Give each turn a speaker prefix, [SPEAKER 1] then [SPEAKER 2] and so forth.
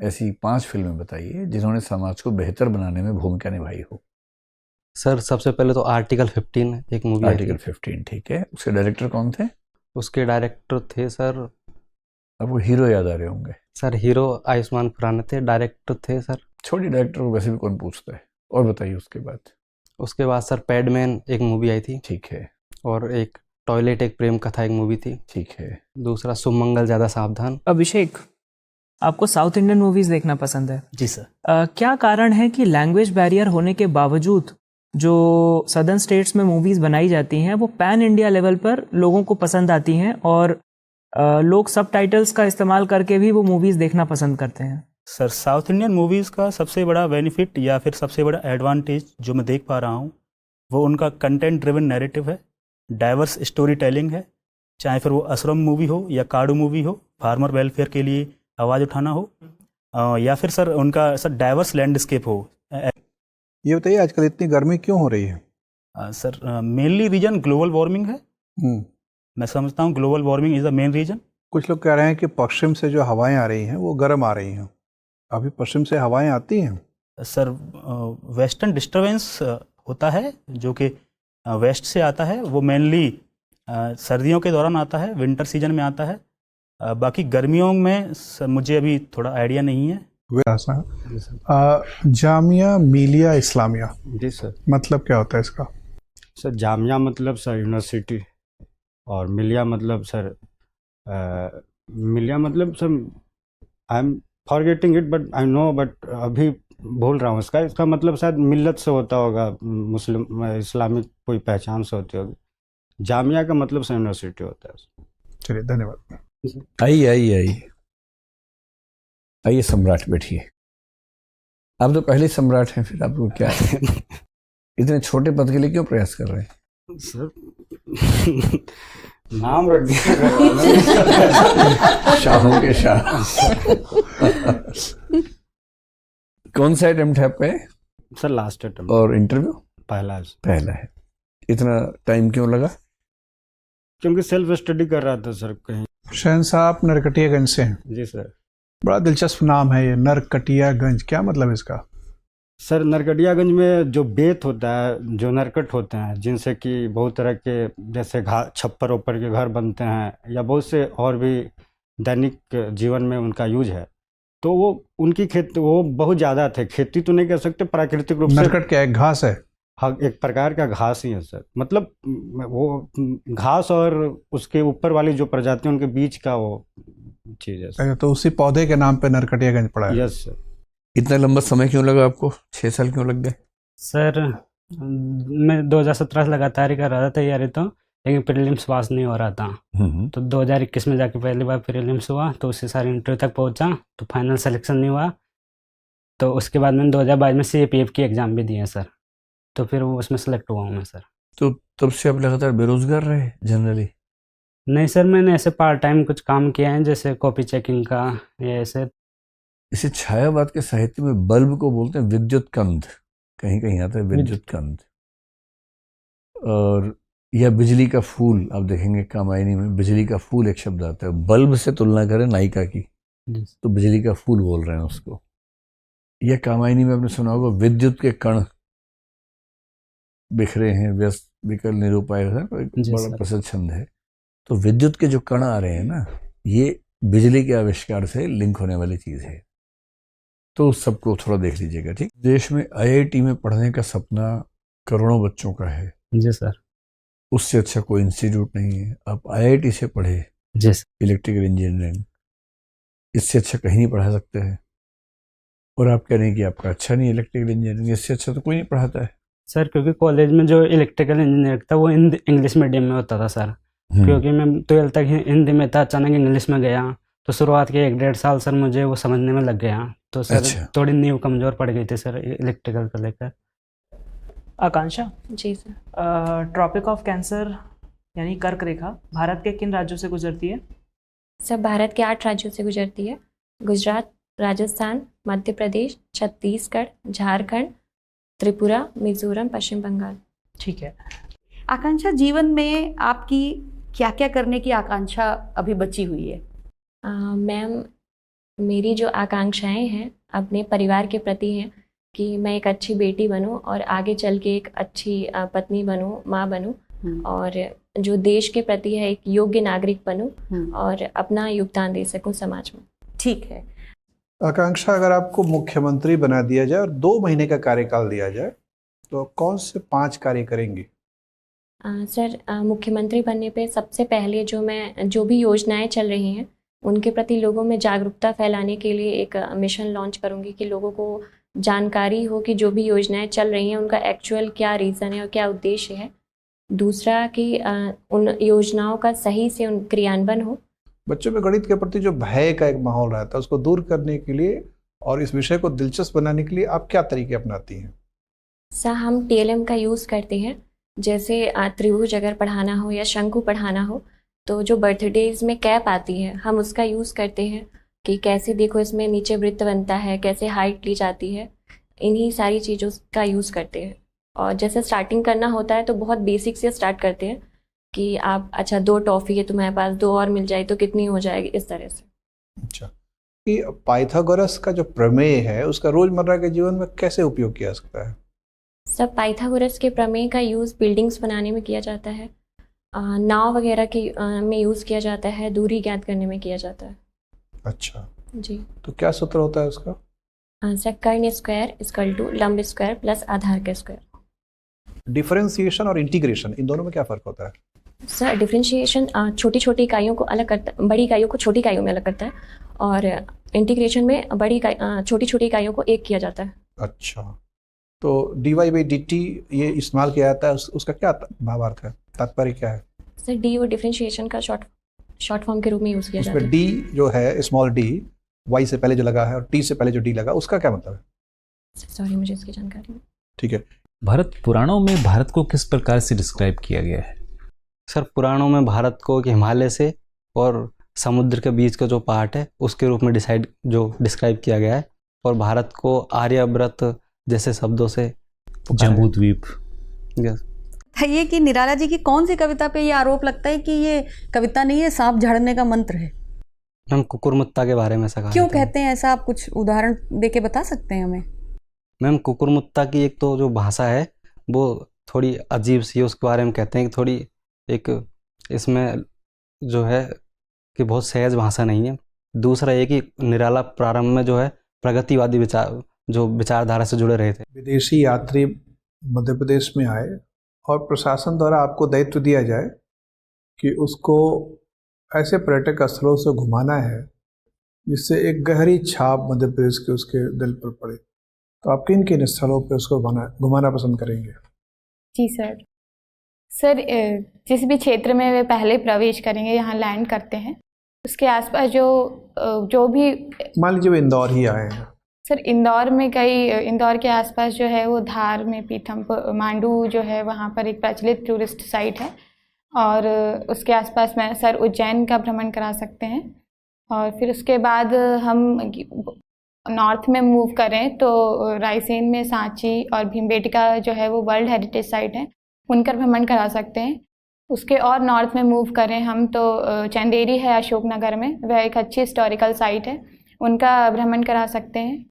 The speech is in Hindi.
[SPEAKER 1] ऐसी 5 फिल्में बताइए जिन्होंने समाज को बेहतर बनाने में भूमिका निभाई हो।
[SPEAKER 2] सर सबसे पहले तो आर्टिकल 15 एक मूवी आई
[SPEAKER 1] आर्टिकल
[SPEAKER 2] थी।
[SPEAKER 1] 15, ठीक है। उसके डायरेक्टर कौन थे?
[SPEAKER 2] उसके डायरेक्टर थे सर,
[SPEAKER 1] आपको हीरो याद आ रहे होंगे।
[SPEAKER 2] सर हीरो आयुष्मान खुराना थे, डायरेक्टर थे सर।
[SPEAKER 1] छोटी डायरेक्टर को वैसे भी कौन पूछता है। और बताइए उसके बाद।
[SPEAKER 2] उसके बाद सर पैडमैन एक मूवी आई थी,
[SPEAKER 1] ठीक है,
[SPEAKER 2] और एक टॉयलेट एक प्रेम कथा एक मूवी थी।
[SPEAKER 1] ठीक है।
[SPEAKER 2] दूसरा सुमंगल ज़्यादा सावधान।
[SPEAKER 3] अभिषेक, आपको साउथ इंडियन मूवीज देखना पसंद है?
[SPEAKER 4] जी सर।
[SPEAKER 3] क्या कारण है कि लैंग्वेज बैरियर होने के बावजूद जो सदर्न स्टेट्स में मूवीज बनाई जाती हैं वो पैन इंडिया लेवल पर लोगों को पसंद आती हैं और लोग सबटाइटल्स का इस्तेमाल करके भी वो मूवीज देखना पसंद करते हैं?
[SPEAKER 4] सर साउथ इंडियन मूवीज़ का सबसे बड़ा बेनिफिट या फिर सबसे बड़ा एडवांटेज जो मैं देख पा रहा हूँ वो उनका कंटेंट ड्रिवन नैरेटिव है, डाइवर्स स्टोरी टेलिंग है। चाहे फिर वो असरम मूवी हो या काडू मूवी हो, फार्मर वेलफेयर के लिए आवाज़ उठाना हो, या फिर सर उनका सर डाइवर्स लैंडस्केप हो।
[SPEAKER 5] ये बताइए आजकल इतनी गर्मी क्यों हो रही है?
[SPEAKER 4] Sir mainly reason global warming है। मैं समझता हूँ global warming is the main reason.
[SPEAKER 5] कुछ लोग कह रहे हैं कि पश्चिम से जो हवाएं आ रही हैं वो गर्म आ रही हैं। अभी पश्चिम से हवाएं आती हैं?
[SPEAKER 4] सर वेस्टर्न डिस्टर्बेंस होता है जो कि वेस्ट से आता है, वो मेनली सर्दियों के दौरान आता है, विंटर सीजन में आता है। बाकी गर्मियों में सर मुझे अभी थोड़ा आइडिया नहीं है।
[SPEAKER 5] जामिया मिलिया इस्लामिया,
[SPEAKER 6] जी सर।
[SPEAKER 5] मतलब क्या होता है इसका?
[SPEAKER 6] सर जामिया मतलब सर यूनिवर्सिटी, और मिलिया मतलब सर मिलिया मतलब sir I am forgetting it but I know, but अभी भूल रहा हूँ इसका मतलब शायद मिल्लत से होता होगा, मुस्लिम इस्लामिक कोई पहचान से होती होगी। जामिया का मतलब सर यूनिवर्सिटी होता है।
[SPEAKER 5] चलिए धन्यवाद।
[SPEAKER 1] आइए आइए आइए आइए सम्राट बैठिए। आप तो पहले सम्राट हैं, फिर आपको क्या है? इतने छोटे पद के लिए क्यों प्रयास कर रहे हैं?
[SPEAKER 6] सर नाम रख दिया
[SPEAKER 1] शाहों के शाह। कौन सा अटेम्प्ट है आपका?
[SPEAKER 6] Sir last attempt.
[SPEAKER 1] और इंटरव्यू?
[SPEAKER 6] पहला
[SPEAKER 1] है। इतना टाइम क्यों लगा?
[SPEAKER 6] क्योंकि सेल्फ स्टडी कर रहा था सर कहीं।
[SPEAKER 5] शहंशाह आप नरकटियागंज से हैं?
[SPEAKER 6] जी सर।
[SPEAKER 5] बड़ा दिलचस्प नाम है ये, नरकटियागंज, क्या मतलब इसका?
[SPEAKER 6] सर नरकटियागंज में जो बेत होता है, जो नरकट होते हैं, जिनसे कि बहुत तरह के जैसे छप्पर ऊपर के घर बनते हैं या बहुत से और भी दैनिक जीवन में उनका यूज है, तो वो उनकी खेती वो बहुत ज़्यादा थे। खेती तो नहीं कह सकते, प्राकृतिक रूप से।
[SPEAKER 5] नरकट क्या है? घास है?
[SPEAKER 6] हाँ, एक प्रकार का घास ही है सर। मतलब वो घास और उसके ऊपर वाली जो प्रजाति उनके बीच का वो चीज़ है सर।
[SPEAKER 5] तो उसी पौधे के नाम पे नरकटियागंज पड़ा है?
[SPEAKER 6] Yes sir.
[SPEAKER 1] इतना लंबा समय क्यों लगा आपको? 6 साल क्यों लग गए?
[SPEAKER 7] सर मैं 2017 से लगातार ही कर रहा था तैयारी, तो लेकिन प्रीलिम्स पास नहीं हो रहा था। तो 2021 में जाके पहली बार प्रीलिम्स हुआ, तो उससे सारे इंटरव्यू तक पहुंचा, तो फाइनल सिलेक्शन नहीं हुआ। तो उसके बाद मैंने 2022 में CAPF की एग्ज़ाम भी दिए सर, तो फिर वो उसमें सेलेक्ट हुआ हूँ मैं सर।
[SPEAKER 1] तो तब से आप लगातार बेरोजगार रहे जनरली?
[SPEAKER 7] नहीं सर, मैंने ऐसे पार्ट टाइम कुछ काम किया है, जैसे कॉपी चेकिंग का या ऐसे।
[SPEAKER 1] इसे छायावाद के साहित्य में बल्ब को बोलते हैं विद्युत कंध, कहीं कहीं आता है विद्युत कंध। और या बिजली का फूल, आप देखेंगे कामायनी में बिजली का फूल एक शब्द आता है। बल्ब से तुलना करें नायिका की तो बिजली का फूल बोल रहे हैं उसको। यह कामायनी में आपने सुना होगा विद्युत के कण बिखरे हैं व्यस्त विकल निरूपाय, बड़ा प्रसिद्ध छंद है। तो विद्युत के जो कण आ रहे हैं ना, ये बिजली के आविष्कार से लिंक होने वाली चीज है। तो उस सबको थोड़ा देख लीजिएगा, ठीक। देश में IIT में पढ़ने का सपना करोड़ों बच्चों का है।
[SPEAKER 7] जी सर।
[SPEAKER 1] उससे अच्छा कोई इंस्टीट्यूट नहीं है। आप IIT से पढ़े
[SPEAKER 7] जी सर,
[SPEAKER 1] इलेक्ट्रिकल इंजीनियरिंग, इससे अच्छा कहीं नहीं पढ़ा सकते हैं। और आप कह रहे हैं कि आपका अच्छा नहीं इलेक्ट्रिकल इंजीनियरिंग, इससे अच्छा तो कोई नहीं पढ़ाता है
[SPEAKER 7] सर। क्योंकि कॉलेज में जो इलेक्ट्रिकल इंजीनियर था वो इंग्लिश मीडियम में होता था सर। क्योंकि मैं 12th तक हिंदी में था, अचानक इंग्लिश में गया, तो शुरुआत के 1-1.5 साल सर मुझे वो समझने में लग गया। तो सर
[SPEAKER 1] अच्छा।
[SPEAKER 7] थोड़ी नींव कमज़ोर पड़ गई थी सर इलेक्ट्रिकल को लेकर।
[SPEAKER 3] आकांक्षा
[SPEAKER 8] जी सर।
[SPEAKER 3] ट्रॉपिक ऑफ कैंसर यानी कर्क रेखा भारत के किन राज्यों से गुजरती है?
[SPEAKER 8] सर भारत के 8 राज्यों से गुजरती है। गुजरात, राजस्थान, मध्य प्रदेश, छत्तीसगढ़, झारखंड, त्रिपुरा, मिजोरम, पश्चिम बंगाल।
[SPEAKER 3] ठीक है।
[SPEAKER 9] आकांक्षा, जीवन में आपकी क्या क्या करने की आकांक्षा अभी बची हुई है?
[SPEAKER 8] मैम, मेरी जो आकांक्षाएं हैं अपने परिवार के प्रति हैं कि मैं एक अच्छी बेटी बनूं और आगे चल के एक अच्छी पत्नी बनूं, माँ बनूं, और जो देश के प्रति है एक योग्य नागरिक बनूं और अपना योगदान दे सकूं समाज में।
[SPEAKER 9] ठीक है।
[SPEAKER 5] आकांक्षा, अगर आपको मुख्यमंत्री बना दिया जाए और 2 महीने का कार्यकाल दिया जाए तो कौन से 5 कार्य करेंगी?
[SPEAKER 8] सर, मुख्यमंत्री बनने पे सबसे पहले जो भी योजनाएं चल रही हैं उनके प्रति लोगों में जागरूकता फैलाने के लिए एक मिशन लॉन्च करूंगी कि लोगों को जानकारी हो कि जो भी योजनाएं चल रही हैं उनका एक्चुअल क्या रीज़न है और क्या उद्देश्य है। दूसरा कि उन योजनाओं का सही से क्रियान्वयन हो।
[SPEAKER 5] बच्चों में गणित के प्रति जो भय का एक माहौल रहता है उसको दूर करने के लिए और इस विषय को दिलचस्प बनाने के लिए आप क्या तरीके अपनाती हैं?
[SPEAKER 8] सर, हम TLM का यूज़ करते हैं। जैसे त्रिभुज अगर पढ़ाना हो या शंकु पढ़ाना हो तो जो बर्थडेज में कैप आती है हम उसका यूज़ करते हैं कि कैसे देखो इसमें नीचे वृत्त बनता है, कैसे हाइट ली जाती है, इन्हीं सारी चीज़ों का यूज़ करते हैं। और जैसे स्टार्टिंग करना होता है तो बहुत बेसिक से स्टार्ट करते हैं कि आप अच्छा 2 टॉफ़ी है तुम्हारे पास, 2 और मिल जाए तो कितनी हो जाएगी, इस तरह से।
[SPEAKER 5] अच्छा, कि पाइथागोरस का जो प्रमेय है उसका रोजमर्रा के जीवन में कैसे उपयोग किया जा सकता है?
[SPEAKER 8] सब पाइथागोरस के प्रमेय का यूज़ बिल्डिंग्स बनाने में किया जाता है, नाव वगैरह के में यूज़ किया जाता है, दूरी ज्ञात करने में किया जाता है।
[SPEAKER 5] अच्छा
[SPEAKER 8] जी।
[SPEAKER 5] तो क्या सूत्र होता है उसका?
[SPEAKER 8] सर, कर्ण स्क्वायर इक्वल टू लंब स्क्वायर प्लस आधार का स्क्वायर।
[SPEAKER 5] डिफरेंशिएशन और इंटीग्रेशन, इन दोनों में क्या फ़र्क होता है?
[SPEAKER 8] सर, डिफरेंशिएशन छोटी छोटी इकाइयों को अलग करता है, बड़ी इकाइयों को छोटी इकाइयों में अलग करता है, और इंटीग्रेशन में छोटी छोटी इकाइयों को एक किया जाता है।
[SPEAKER 5] अच्छा, तो dy/dt ये इस्तेमाल किया जाता है, उसका क्या भावार्थ है, तात्पर्य क्या है?
[SPEAKER 8] सर, डी वो डिफरेंशिएशन का शॉर्ट फॉर्म के रूप में यूज़ किया जाता है।
[SPEAKER 5] उसमें d जो है स्मॉल d, y से पहले जो लगा है और t से पहले जो d लगा, उसका क्या मतलब है?
[SPEAKER 8] सॉरी, मुझे इसकी जानकारी नहीं।
[SPEAKER 5] ठीक है।
[SPEAKER 10] भारत पुराणों में भारत को किस प्रकार से डिस्क्राइब किया गया है?
[SPEAKER 2] सर, पुराणों में भारत को कि हिमालय से और समुद्र के बीच का जो पार्ट है उसके रूप में डिस्क्राइब किया गया है, और भारत को आर्यव्रत जैसे शब्दों से
[SPEAKER 10] जम्बूद्वीप।
[SPEAKER 2] यस।
[SPEAKER 9] ये कि निराला जी की कौन सी कविता पे ये आरोप लगता है कि ये कविता नहीं है, सांप झाड़ने का मंत्र है?
[SPEAKER 2] मैम, कुकुरमुत्ता के बारे में ऐसा कहा
[SPEAKER 9] क्यों
[SPEAKER 2] जाता है।
[SPEAKER 9] कहते हैं ऐसा? आप कुछ उदाहरण देके बता सकते हैं हमें?
[SPEAKER 2] मैम, कुकुरमुत्ता की एक तो जो भाषा है वो थोड़ी अजीब सी है, उसके बारे में कहते हैं कि थोड़ी एक इसमें जो है कि बहुत सहज भाषा नहीं है। दूसरा ये कि निराला प्रारंभ में जो है प्रगतिवादी विचारधारा से जुड़े रहे थे।
[SPEAKER 5] विदेशी यात्री मध्य प्रदेश में आए और प्रशासन द्वारा आपको दायित्व दिया जाए कि उसको ऐसे पर्यटक स्थलों से घुमाना है जिससे एक गहरी छाप मध्य प्रदेश के उसके दिल पर पड़े, तो आप किन किन स्थलों पर उसको घुमाना पसंद करेंगे?
[SPEAKER 11] जी सर, जिस भी क्षेत्र में वे पहले प्रवेश करेंगे, यहाँ लैंड करते हैं, उसके आसपास जो भी,
[SPEAKER 5] मान लीजिए वो इंदौर ही आए हैं
[SPEAKER 11] सर, इंदौर के आसपास जो है वो धार में पीथमपुर, मांडू जो है वहाँ पर एक प्रचलित टूरिस्ट साइट है, और उसके आसपास में सर उज्जैन का भ्रमण करा सकते हैं। और फिर उसके बाद हम नॉर्थ में मूव करें तो रायसेन में सांची और भीमबेटका जो है वो वर्ल्ड हेरिटेज साइट है, उनका भ्रमण करा सकते हैं। उसके और नॉर्थ में मूव करें हम तो चंदेरी है अशोकनगर में, वह एक अच्छी हिस्टोरिकल साइट है, उनका भ्रमण करा सकते हैं।